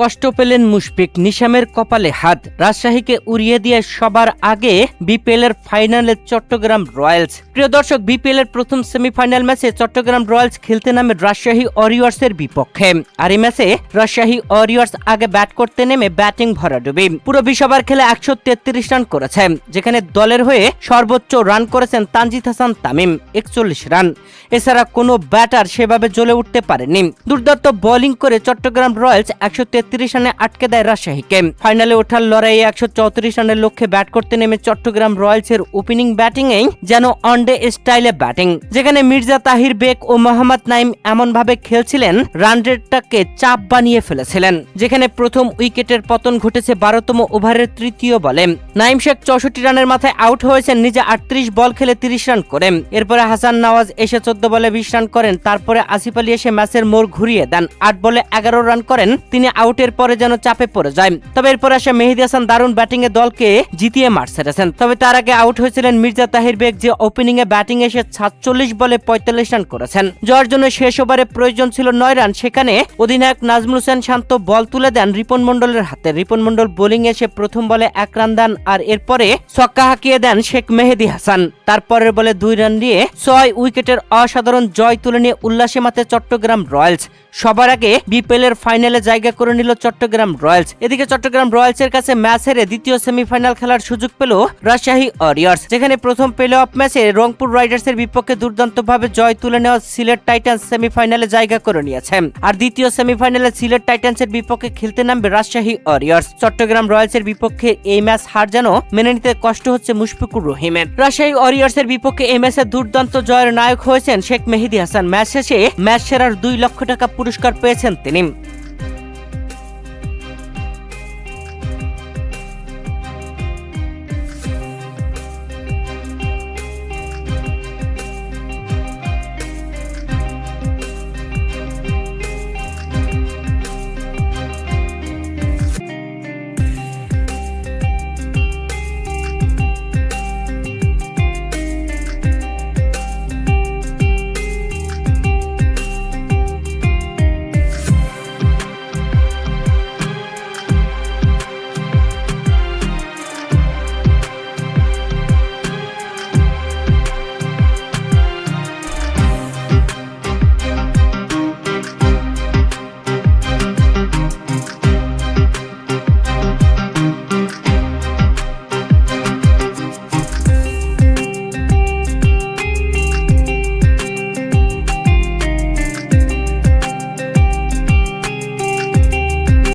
কষ্ট পেলেন মুশফিক, নিশামের কপালে হাত। রাজশাহীকে উড়িয়ে দিয়ে সবার আগে বিপিএল এর ফাইনালে চট্টগ্রাম রয়্যালস। প্রিয় দর্শক, বিপিএল এর প্রথম সেমিফাইনাল ম্যাচে চট্টগ্রাম রয়্যালস খেলতে নামে রাজশাহী ওয়ারিয়র্স এর বিপক্ষে। আর এই ম্যাচে রাজশাহী ওয়ারিয়র্স আগে ব্যাট করতে নেমে ব্যাটিং ভরাডুবি। পুরো 20 ওভার খেলে 133 রান করেছে, যেখানে দলের হয়ে সর্বোচ্চ রান করেছেন তানজিদ হাসান তামিম 41 রান। এছাড়া কোনো ব্যাটার সেভাবে জ্বলে উঠতে পারেনি। দুর্দান্ত বোলিং করে চট্টগ্রাম রয়্যালস 133 রানে আটকে দেয় রাজশাহীকে। ফাইনালে ওঠার লড়াইয়ে 134 রানের লক্ষ্যে ব্যাট করতে নেমে চট্টগ্রাম রয়্যালসের ওপেনিং ব্যাটিংয়েই যেন ওয়ানডে স্টাইলে ব্যাটিং, যেখানে মির্জা তাহির বেগ ও মোহাম্মদ নাইম এমন ভাবে খেলছিলেন রান রেটটাকে চাপ বানিয়ে ফেলেছিলেন। যেখানে প্রথম উইকেটের পতন ঘটেছে 12তম ওভারের তৃতীয় বলে। নাইম শেখ 64 রানের মাথায় আউট হয়েছেন নিজে 38 বল খেলে 30 রান করে। এরপরে হাসান নওয়াজ এসে 14 বলে 20 রান করেন। তারপরে আসিফ আলী এসে ম্যাচের মোড় ঘুরিয়ে দেন, 8 বলে 11 রান করেন। তিনি আউটের পরে যেন চাপে পড়ে যায়। তবে এরপর আসে মেহেদী হাসান দারুণ ব্যাটিং এ দলকে জিতিয়ে মাঠ ছেড়েছেন। তবে তার আগে আউট হয়েছিলেন মির্জা তাহির বেগ, যে ওপেনিং এ ব্যাটিং এসে 47 বলে 45 রান করেছেন। যার জন্য শেষ ওভারে প্রয়োজন ছিল 9 রান। সেখানে অধিনায়ক নাজমুল হোসেন শান্ত বল তুলে দেন রিপন মন্ডলের হাতে। রিপন মন্ডল বোলিং এসে প্রথম বলে 1 রান দেন, আর এরপরে ছক্কা হাঁকিয়ে দেন শেখ মেহেদী হাসান। তারপরের বলে 2 রান দিয়ে 6 উইকেটের অসাধারণ জয় তুলে নিয়ে উল্লাসে মাতে চট্টগ্রাম রয়্যালস। সবার আগে বিপিএল এর ফাইনালে জায়গা করে নিল চট্টগ্রাম রয়্যালস। এদিকে চট্টগ্রাম রয়্যালস এর কাছে ম্যাচ হেরে দ্বিতীয় সেমিফাইনাল খেলার সুযোগ পেল রাজশাহী ওয়ারিয়র্স, যেখানে প্রথম প্লে অফ ম্যাচে রংপুর রাইডার্স এর বিপক্ষে দুর্দান্তভাবে জয় তুলে নেওয়া সিলেট টাইটান্স সেমিফাইনালে জায়গা করে নিয়েছে। আর দ্বিতীয় সেমিফাইনালে সিলেট টাইটান্স এর বিপক্ষে খেলতে নামবে রাজশাহী ওয়ারিয়র্স। চট্টগ্রাম রয়্যালস এর বিপক্ষে এই ম্যাচ হার যেন মেনে নিতে কষ্ট হচ্ছে মুশফিকুর রহিমের। রাজশাহী ওয়ারিয়র্স এর বিপক্ষে এই ম্যাচে দুর্দান্ত জয়ের নায়ক হয়েছেন শেখ মেহেদী হাসান। ম্যাচ শেষে ম্যাচ সেরার 2 লক্ষ টাকা পুরস্কার পেয়েছেন তিনি।